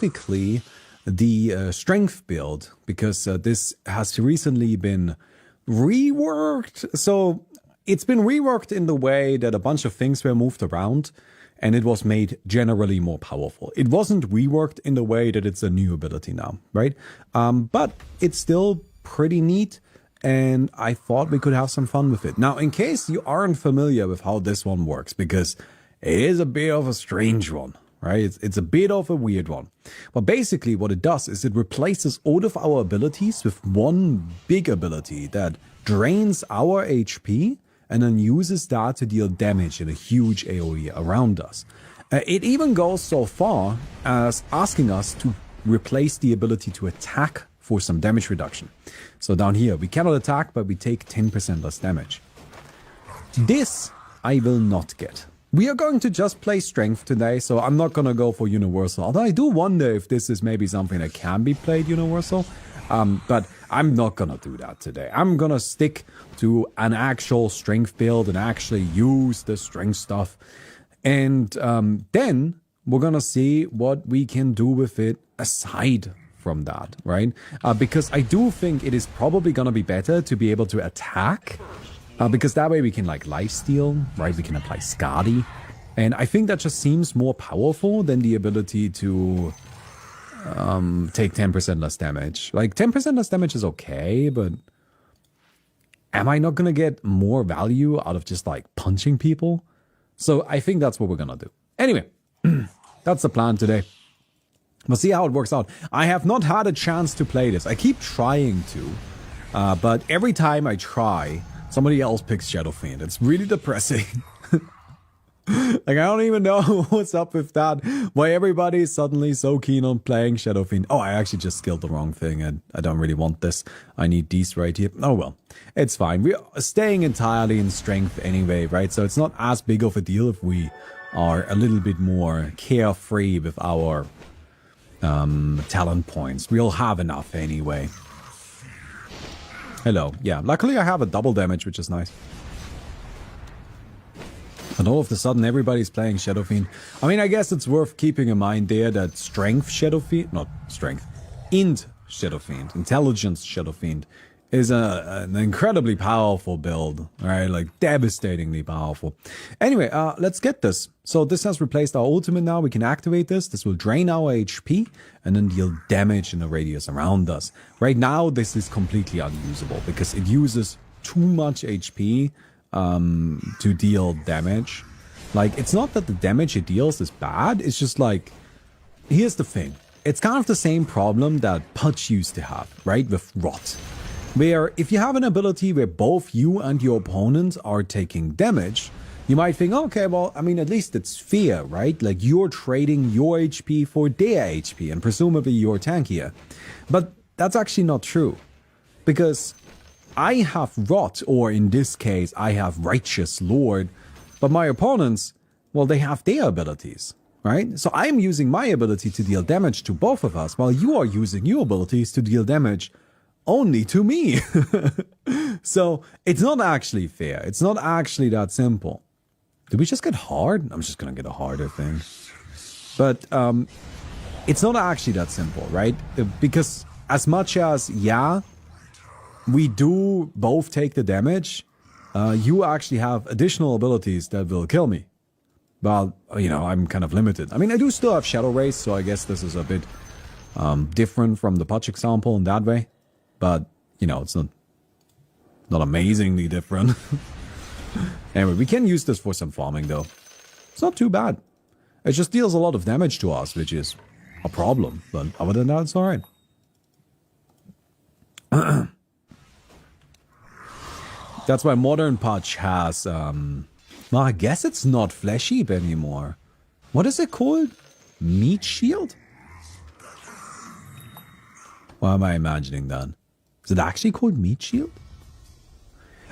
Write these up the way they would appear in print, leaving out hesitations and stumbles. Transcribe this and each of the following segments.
typically the strength build, because this has recently been reworked. So it's been reworked in the way that a bunch of things were moved around and it was made generally more powerful. It wasn't reworked in the way that it's a new ability now, right? But it's still pretty neat, and I thought we could have some fun with it. Now, in case you aren't familiar with how this one works, because it is a bit of a strange one, right? It's a bit of a weird one. But basically what it does is it replaces all of our abilities with one big ability that drains our HP and then uses that to deal damage in a huge AoE around us. It even goes so far as asking us to replace the ability to attack for some damage reduction. So down here, we cannot attack, but we take 10% less damage. This I will not get. We are going to just play strength today, so I'm not going to go for universal. Although I do wonder if this is maybe something that can be played universal. But I'm not going to do that today. I'm going to stick to an actual strength build and actually use the strength stuff. And then we're going to see what we can do with it aside from that, right? Because I do think it is probably going to be better to be able to attack. Because that way we can like lifesteal, right? We can apply Skadi. And I think that just seems more powerful than the ability to take 10% less damage. Like 10% less damage is okay, but am I not going to get more value out of just like punching people? So I think that's what we're going to do. Anyway, that's the plan today. We'll see how it works out. I have not had a chance to play this. I keep trying to, but every time I try, somebody else picks Shadow Fiend. It's really depressing. Like, I don't even know what's up with that. Why everybody is suddenly so keen on playing Shadow Fiend. Oh, I actually just skilled the wrong thing, and I don't really want this. I need these right here. Oh, well. It's fine. We're staying entirely in strength anyway, right? So it's not as big of a deal if we are a little bit more carefree with our talent points. We'll have enough anyway. Hello. Yeah, luckily I have a double damage, which is nice. And all of a sudden everybody's playing Shadow Fiend. I mean, I guess it's worth keeping in mind there that strength Shadow Fiend, not strength, int Shadow Fiend, intelligence Shadow Fiend, is an incredibly powerful build, right? Like devastatingly powerful. Anyway, let's get this. So this has replaced our ultimate now. We can activate this. This will drain our HP and then deal damage in the radius around us. Right now, this is completely unusable because it uses too much HP to deal damage. Like, it's not that the damage it deals is bad. It's just like, here's the thing. It's kind of the same problem that Pudge used to have, right? With Rot. Where if you have an ability where both you and your opponent are taking damage, you might think, okay, well, I mean, at least it's fair, right? Like, you're trading your HP for their HP, and presumably you're tankier. But that's actually not true. Because I have Rot, or in this case, I have Righteous Lord, but my opponents, well, they have their abilities, right? So I'm using my ability to deal damage to both of us, while you are using your abilities to deal damage only to me. So it's not actually fair. It's not actually that simple. Did we just get hard? I'm just going to get a harder thing. But it's not actually that simple, right? Because as much as, yeah, we do both take the damage, you actually have additional abilities that will kill me. Well, you know, I'm kind of limited. I mean, I do still have Shadow Race, so I guess this is a bit different from the Pudge example in that way. But, you know, it's not amazingly different. Anyway, we can use this for some farming, though. It's not too bad. It just deals a lot of damage to us, which is a problem. But other than that, it's alright. That's why Modern Pudge has, well, I guess it's not Flesh Heap anymore. What is it called? Meat Shield? Why am I imagining that? Is it actually called Meat Shield?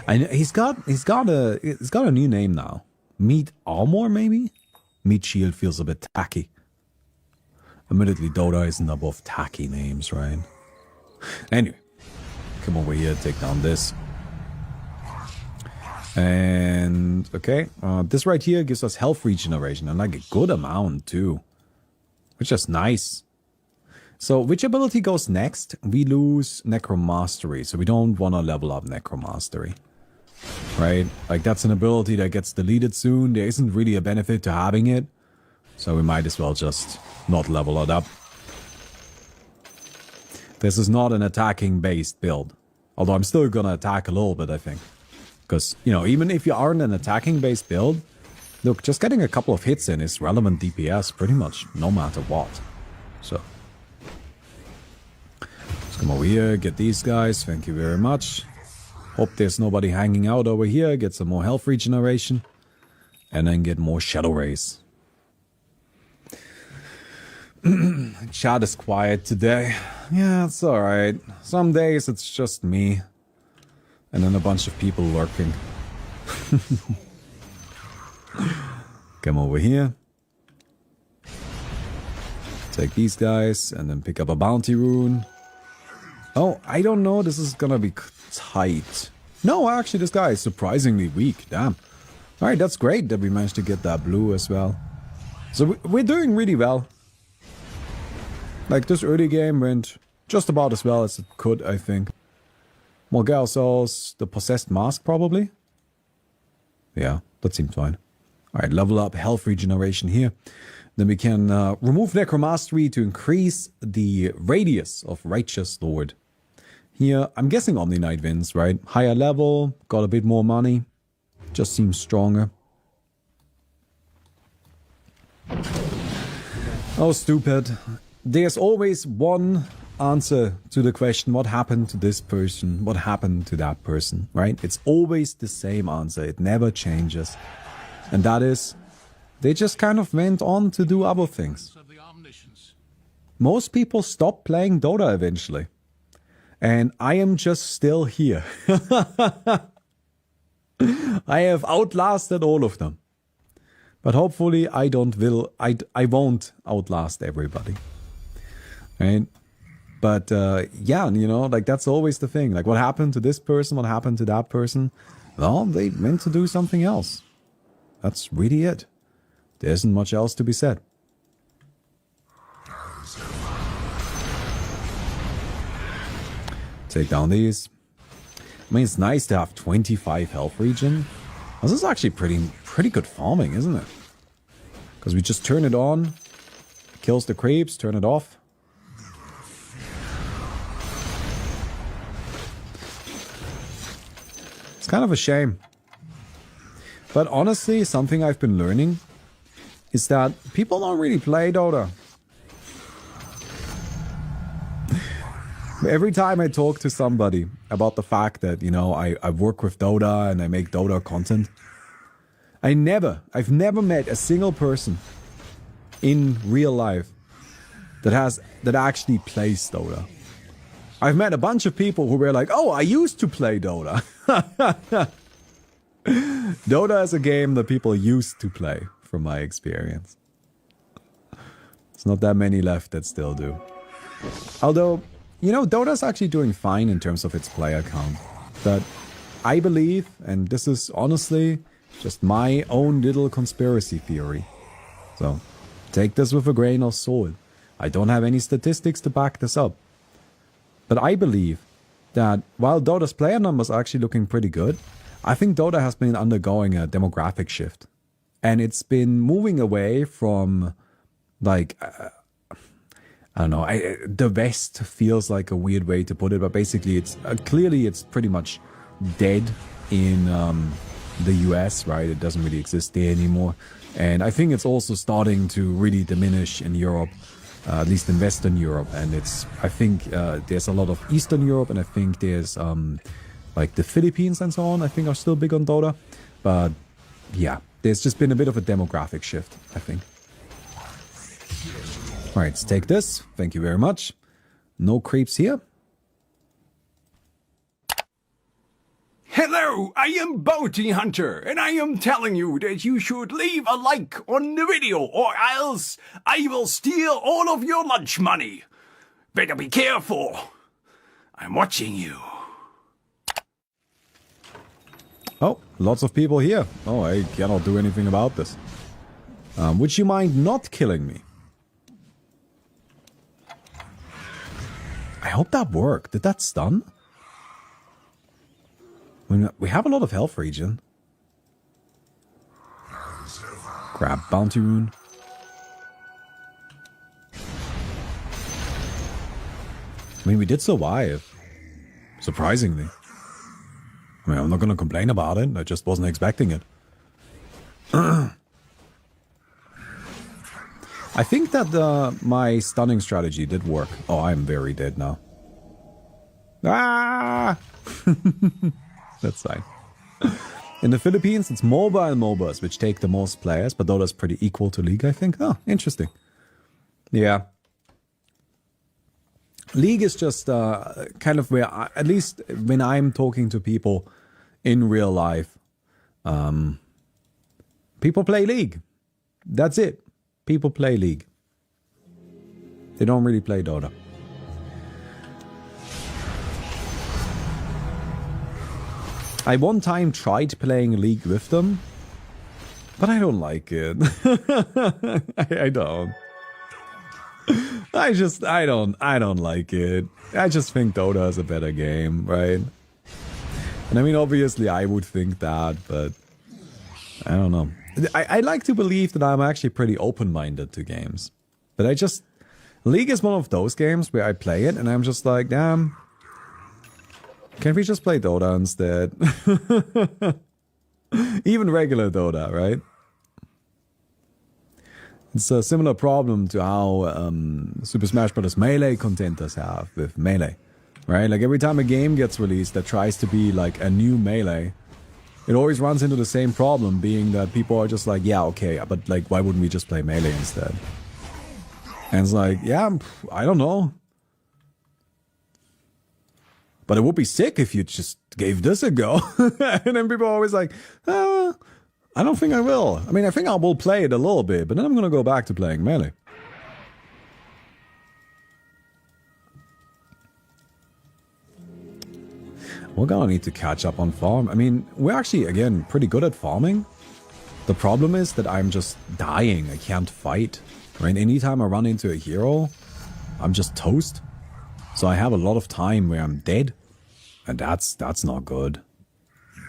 I know he's got a new name now. Meat Armor, maybe? Meat Shield feels a bit tacky. Admittedly, Dota isn't above tacky names, right? Anyway, come over here, take down this. And, okay, this right here gives us health regeneration, and like a good amount, too. Which is nice. So which ability goes next? We lose Necromastery, so we don't want to level up Necromastery. Right? Like that's an ability that gets deleted soon. There isn't really a benefit to having it. So we might as well just not level it up. This is not an attacking based build. Although I'm still gonna attack a little bit, I think. Because, you know, even if you aren't an attacking based build, look, just getting a couple of hits in is relevant DPS pretty much no matter what. So let's come over here, get these guys, thank you very much. Hope there's nobody hanging out over here, get some more health regeneration. And then get more Shadow Rays. Chat is quiet today. Yeah, it's alright. Some days it's just me. And then a bunch of people lurking. Come over here. Take these guys and then pick up a bounty rune. Oh, I don't know. This is gonna be tight. No, actually this guy is surprisingly weak. Damn. Alright, that's great that we managed to get that blue as well. So we're doing really well. Like, this early game went just about as well as it could, I think. More Gal Souls, the Possessed Mask, probably. Yeah, that seems fine. Alright, level up health regeneration here. Then we can remove Necromastery to increase the radius of Righteous Lord. Here, I'm guessing Omni Knight wins, right? Higher level, got a bit more money. Just seems stronger. Oh, stupid. There's always one answer to the question, what happened to this person? What happened to that person, right? It's always the same answer. It never changes. And that is, they just kind of went on to do other things. Most people stop playing Dota eventually. And I am just still here. I have outlasted all of them. But hopefully I won't outlast everybody. Right? But yeah, you know, like that's always the thing. Like what happened to this person, what happened to that person? Well, they meant to do something else. That's really it. There isn't much else to be said. Take down these. I mean, it's nice to have 25 health regen. This is actually pretty good farming, isn't it? Because we just turn it on, kills the creeps, turn it off. It's kind of a shame. But honestly, something I've been learning is that people don't really play Dota. Every time I talk to somebody about the fact that, you know, I work with Dota and I make Dota content, I've never met a single person in real life that actually plays Dota. I've met a bunch of people who were like, oh, I used to play Dota. Dota is a game that people used to play, from my experience. There's not that many left that still do. Although, you know, Dota's actually doing fine in terms of its player count. But I believe, and this is honestly just my own little conspiracy theory. So, take this with a grain of salt. I don't have any statistics to back this up. But I believe that while Dota's player numbers are actually looking pretty good, I think Dota has been undergoing a demographic shift. And it's been moving away from, like, I don't know, the West feels like a weird way to put it, but basically it's clearly it's pretty much dead in the US, right? It doesn't really exist there anymore. And I think it's also starting to really diminish in Europe, at least in Western Europe. And I think there's a lot of Eastern Europe, and I think there's like the Philippines and so on, I think are still big on Dota. But yeah, there's just been a bit of a demographic shift, I think. Alright, let's take this. Thank you very much. No creeps here. Hello, I am Bounty Hunter, and I am telling you that you should leave a like on the video, or else I will steal all of your lunch money. Better be careful. I'm watching you. Oh, lots of people here. Oh, I cannot do anything about this. Would you mind not killing me? hope that worked. Did that stun? We have a lot of health regen. Grab bounty rune. I mean, we did survive. Surprisingly. I mean, I'm not gonna complain about it. I just wasn't expecting it. I think that my stunning strategy did work. Oh, I'm very dead now. Ah! That's fine. In the Philippines, it's mobile MOBAs which take the most players, but Dota's pretty equal to League, I think. Oh, interesting. Yeah. League is just kind of where, at least when I'm talking to people in real life, people play League. That's it. People play League. They don't really play Dota. I one time tried playing League with them, but I don't like it. I don't. I don't like it. I just think Dota is a better game, right? And I mean, obviously I would think that, but I don't know. I like to believe that I'm actually pretty open-minded to games. But League is one of those games where I play it and I'm just like, damn, can't we just play Dota instead? Even regular Dota, right? It's a similar problem to how Super Smash Bros. Melee contenders have with Melee, right? Like every time a game gets released that tries to be like a new Melee, it always runs into the same problem, being that people are just like, yeah, okay, but like, why wouldn't we just play Melee instead? And it's like, yeah, I don't know. But it would be sick if you just gave this a go. And then people are always like, I don't think I will. I mean, I think I will play it a little bit, but then I'm going to go back to playing Melee. We're going to need to catch up on farm. I mean, we're actually, again, pretty good at farming. The problem is that I'm just dying. I can't fight. Right? Anytime I run into a hero, I'm just toast. So I have a lot of time where I'm dead. And that's not good.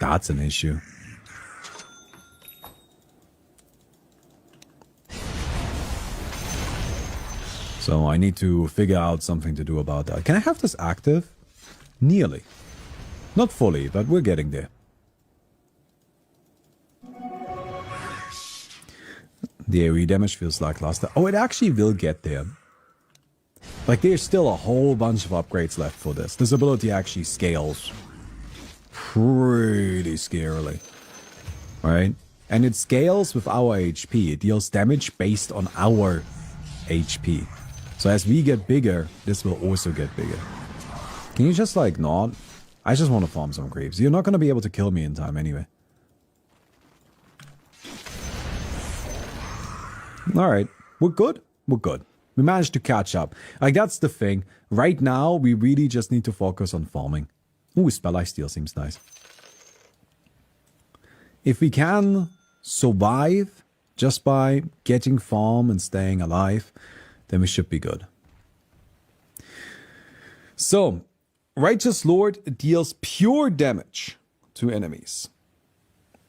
That's an issue. So I need to figure out something to do about that. Can I have this active? Nearly. Not fully, but we're getting there. The AoE damage feels lackluster. Oh, it actually will get there. Like, there's still a whole bunch of upgrades left for this. This ability actually scales pretty scarily. Right? And it scales with our HP. It deals damage based on our HP. So as we get bigger, this will also get bigger. Can you just, like, not? I just want to farm some creeps. You're not going to be able to kill me in time anyway. Alright. We're good. We're good. We managed to catch up. Like, that's the thing. Right now, we really just need to focus on farming. Ooh, Spell Eye Steal seems nice. If we can survive just by getting farm and staying alive, then we should be good. So, Righteous Lord deals pure damage to enemies.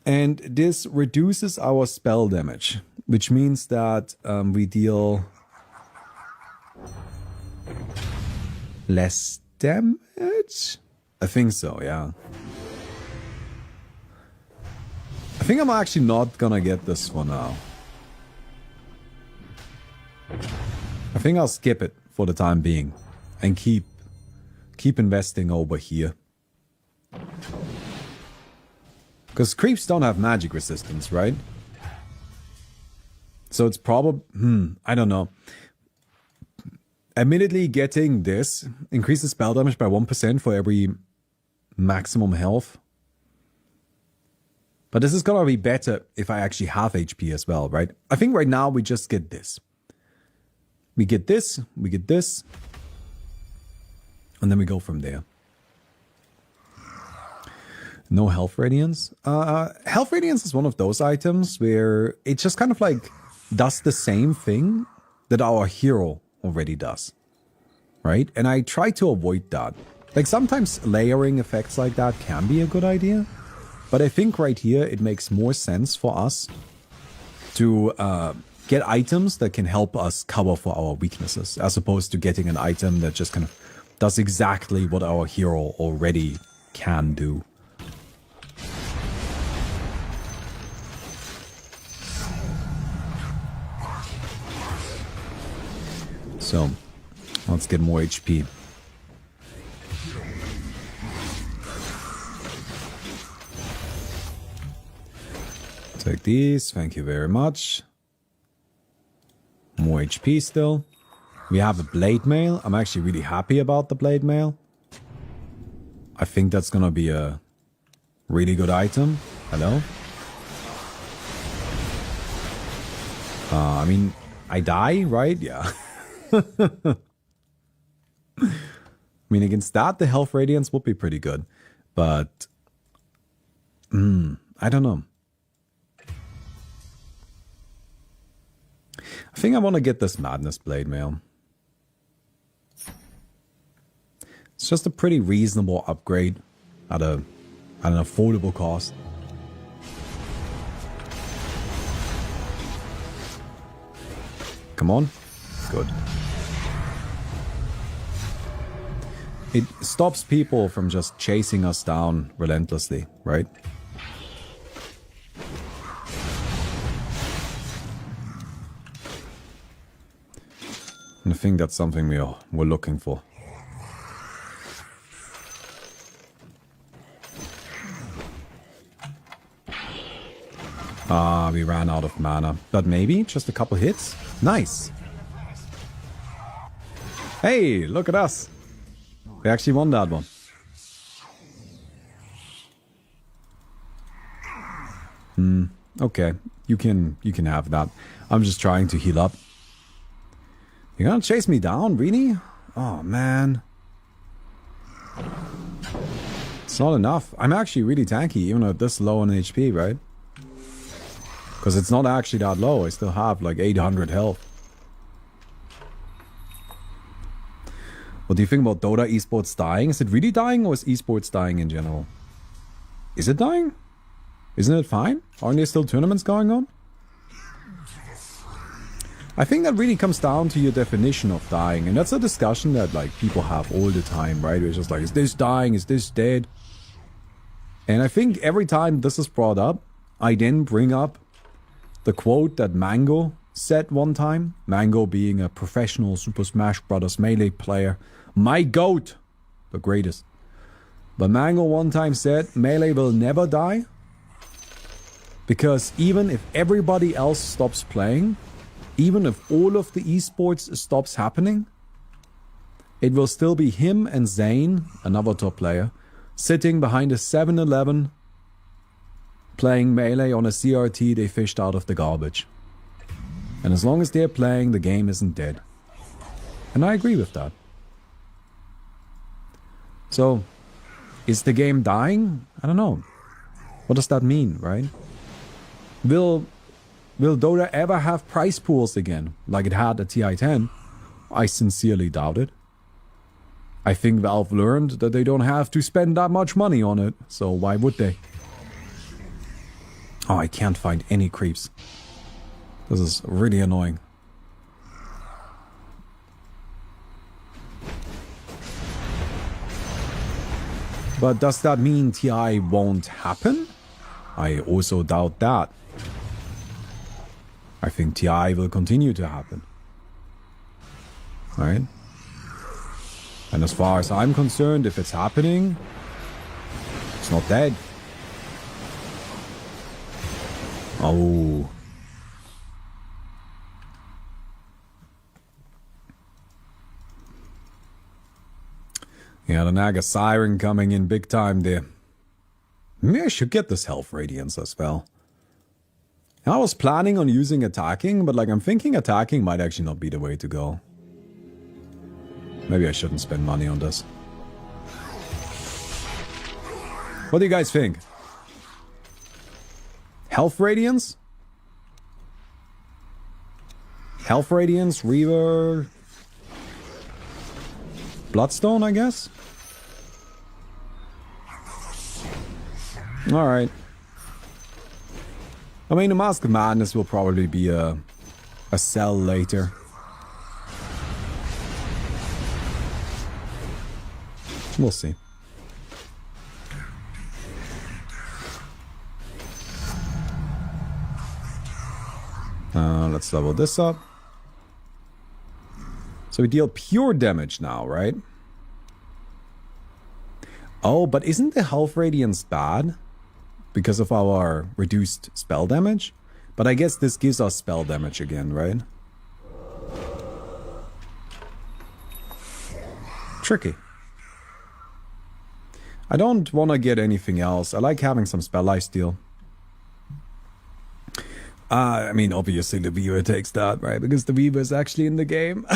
And this reduces our spell damage, which means that we deal less damage? I think so, yeah. I think I'm actually not gonna get this for now. I think I'll skip it for the time being and keep investing over here. Because creeps don't have magic resistance, right? So it's probably... I don't know. Admittedly, getting this increases spell damage by 1% for every maximum health. But this is gonna be better if I actually have HP as well, right? I think right now we just get this. We get this, we get this, and then we go from there. No Health Radiance. Health Radiance is one of those items where it just kind of like does the same thing that our hero already does. right? And I try to avoid that. Like sometimes layering effects like that can be a good idea, but I think right here it makes more sense for us to get items that can help us cover for our weaknesses, as opposed to getting an item that just kind of does exactly what our hero already can do. So, let's get more HP. Take these, thank you very much. More HP still. We have a blade mail. I'm actually really happy about the blade mail. I think that's gonna be a really good item. Hello? I mean, I die, right? Yeah. I mean, against that, the health radiance would be pretty good. But, I don't know. I think I want to get this Madness Blade Mail. It's just a pretty reasonable upgrade at an affordable cost. Come on. Good. It stops people from just chasing us down relentlessly, right? And I think that's something we're looking for. Ah, we ran out of mana. But maybe just a couple hits? Nice. Hey, look at us. We actually won that one. Okay. You can have that. I'm just trying to heal up. You're gonna chase me down, really? Oh, man. It's not enough. I'm actually really tanky, even at this low on HP, right? Because it's not actually that low. I still have like 800 health. What do you think about Dota esports dying? Is it really dying, or is esports dying in general? Is it dying? Isn't it fine? Aren't there still tournaments going on? I think that really comes down to your definition of dying, and that's a discussion that like people have all the time, right? It's just like, is this dying? Is this dead? And I think every time this is brought up, I then bring up the quote that Mango said one time. Mango being a professional Super Smash Bros. Melee player. My GOAT! The greatest. But Mango one time said, Melee will never die. Because even if everybody else stops playing, even if all of the esports stops happening, it will still be him and Zane, another top player, sitting behind a 7-Eleven playing Melee on a CRT they fished out of the garbage. And as long as they're playing, the game isn't dead. And I agree with that. So, is the game dying? I don't know. What does that mean, right? Will Dota ever have prize pools again, like it had at TI-10? I sincerely doubt it. I think Valve learned that they don't have to spend that much money on it, so why would they? Oh, I can't find any creeps. This is really annoying. But does that mean TI won't happen? I also doubt that. I think TI will continue to happen. Alright? And as far as I'm concerned, if it's happening, it's not dead. Oh. Yeah, the Naga Siren coming in big time there. Maybe I should get this health radiance as well. I was planning on using attacking, but like I'm thinking attacking might actually not be the way to go. Maybe I shouldn't spend money on this. What do you guys think? Health radiance? Health radiance, Reaver. Bloodstone, I guess? Alright. I mean, the Mask of Madness will probably be a sell later. We'll see. Let's level this up. So we deal pure damage now, right? Oh, but isn't the health radiance bad? Because of our reduced spell damage? But I guess this gives us spell damage again, right? Tricky. I don't want to get anything else. I like having some spell lifesteal. I mean, obviously the Weaver takes that, right? Because the Weaver is actually in the game.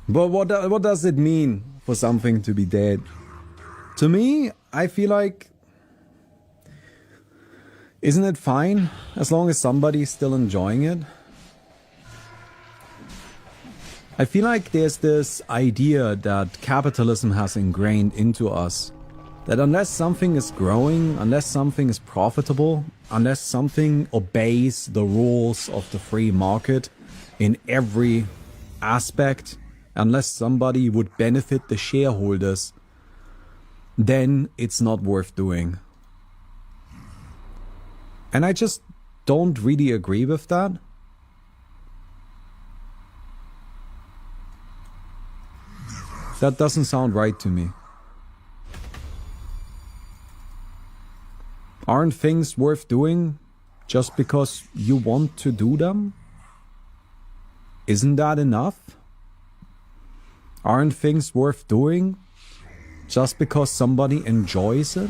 But what does it mean for something to be dead? To me, I feel like... Isn't it fine as long as somebody's still enjoying it? I feel like there's this idea that capitalism has ingrained into us. That unless something is growing, unless something is profitable, unless something obeys the rules of the free market in every aspect, unless somebody would benefit the shareholders, then it's not worth doing. And I just don't really agree with that. That doesn't sound right to me. Aren't things worth doing just because you want to do them? Isn't that enough? Aren't things worth doing just because somebody enjoys it?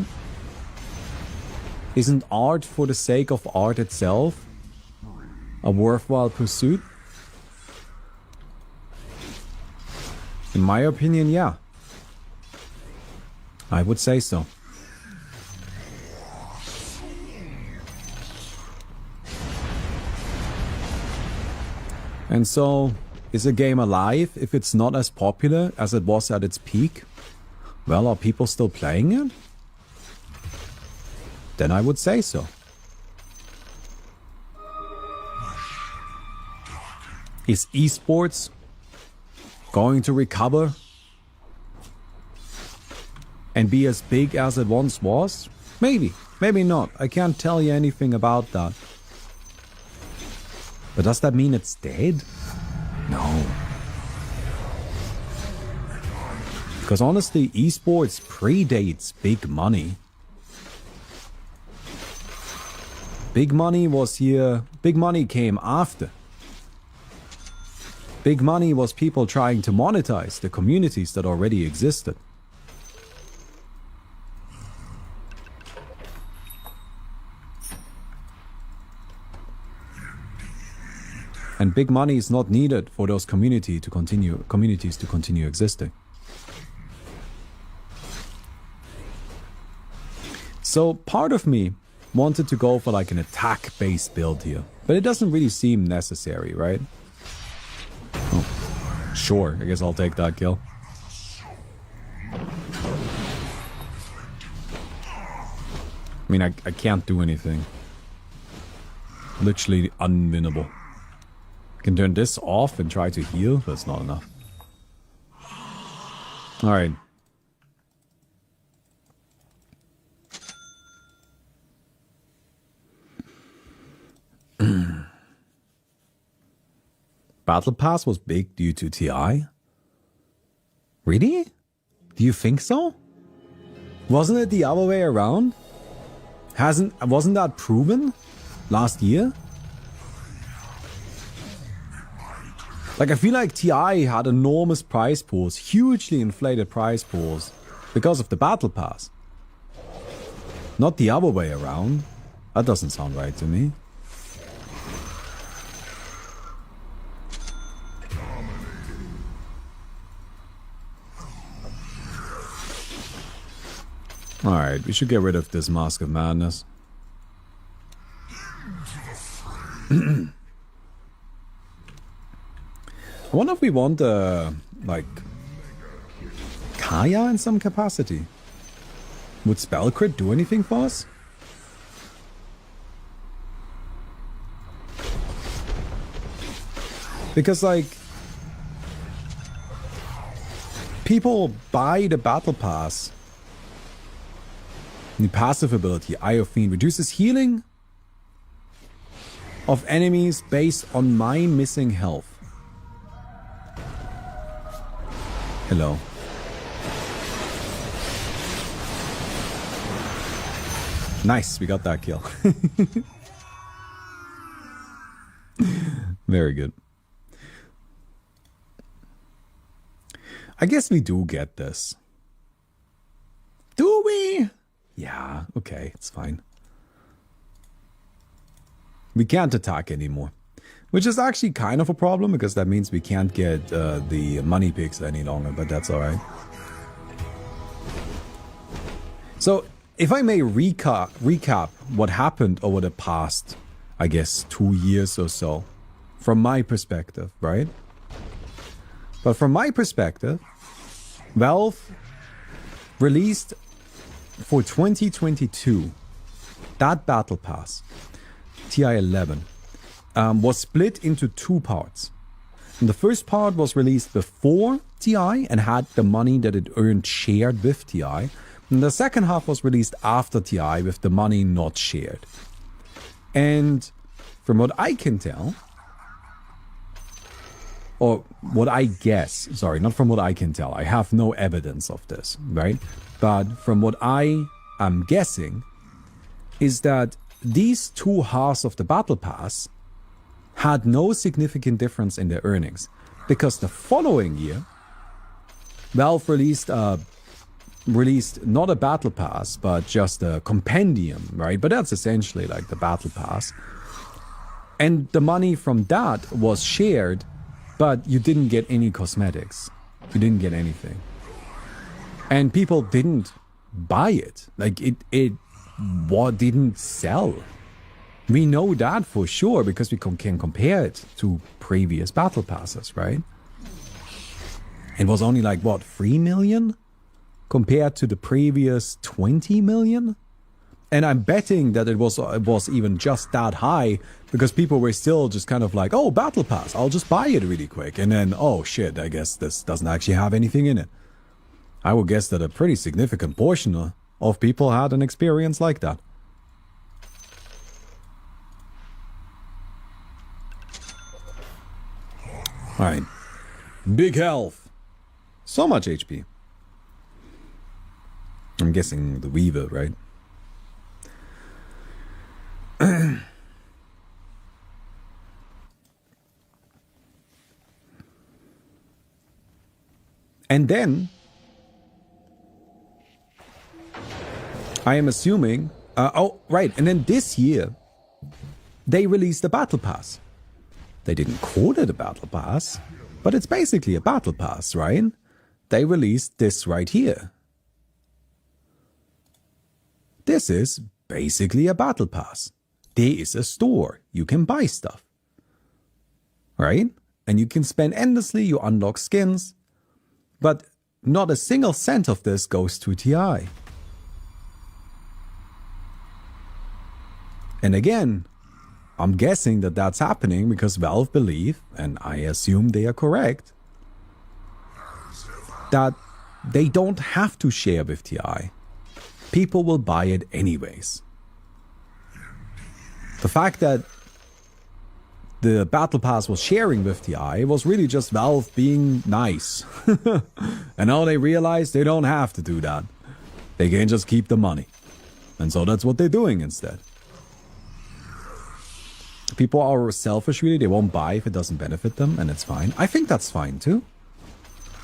Isn't art for the sake of art itself a worthwhile pursuit? In my opinion, yeah. I would say so. And so, is a game alive if it's not as popular as it was at its peak? Well, are people still playing it? Then I would say so. Is esports going to recover and be as big as it once was? Maybe, maybe not. I can't tell you anything about that. But does that mean it's dead? No. Because honestly, esports predates big money. Big money was here. Big money came after. Big money was people trying to monetize the communities that already existed. And big money is not needed for those communities to continue existing. So part of me wanted to go for like an attack-based build here, but it doesn't really seem necessary, right? Oh, sure, I guess I'll take that kill. I mean, I can't do anything. Literally unwinnable. I can turn this off and try to heal, but it's not enough. Alright. Battle Pass was big due to TI? Really? Do you think so? Wasn't it the other way around? Wasn't that proven last year? Like, I feel like TI had enormous prize pools, hugely inflated prize pools, because of the Battle Pass. Not the other way around. That doesn't sound right to me. Alright, we should get rid of this Mask of Madness. I wonder if we want, like, Kaya in some capacity. Would Spell Crit do anything for us? Because, like, people buy the Battle Pass. The passive ability, Eye of Fiend, reduces healing of enemies based on my missing health. Hello. Nice, we got that kill. Very good. I guess we do get this. Do we? Yeah, okay, it's fine. We can't attack anymore. Which is actually kind of a problem, because that means we can't get the money picks any longer, but that's alright. So, if I may recap what happened over the past, I guess, 2 years or so, from my perspective, right? But from my perspective, Valve released for 2022 that Battle Pass, TI-11, was split into 2 parts. And the first part was released before TI and had the money that it earned shared with TI. And the second half was released after TI with the money not shared. And from what I can tell, or what I guess, sorry, not from what I can tell, I have no evidence of this, right? But from what I am guessing, is that these 2 halves of the Battle Pass had no significant difference in their earnings. Because the following year, Valve released not a Battle Pass, but just a compendium, right? But that's essentially like the Battle Pass. And the money from that was shared, but you didn't get any cosmetics. You didn't get anything. And people didn't buy it. Like, it didn't sell. We know that for sure, because we can compare it to previous Battle Passes, right? It was only like, what, 3 million? Compared to the previous 20 million? And I'm betting that it was even just that high, because people were still just kind of like, oh, Battle Pass, I'll just buy it really quick. And then, oh shit, I guess this doesn't actually have anything in it. I would guess that a pretty significant portion of people had an experience like that. Alright. Big health. So much HP. I'm guessing the Weaver, right? And then I am assuming, oh, right. And then this year they released a Battle Pass. They didn't call it a Battle Pass, but it's basically a Battle Pass, right? They released this right here. This is basically a Battle Pass. There is a store. You can buy stuff. Right? And you can spend endlessly, you unlock skins. But not a single cent of this goes to TI. And again, I'm guessing that that's happening because Valve believe, and I assume they are correct, that they don't have to share with TI. People will buy it anyways. The fact that the Battle Pass was sharing with TI was really just Valve being nice. And now they realize they don't have to do that. They can just keep the money. And so that's what they're doing instead. People are selfish really, they won't buy if it doesn't benefit them, and it's fine. I think that's fine too.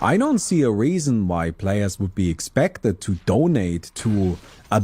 I don't see a reason why players would be expected to donate to a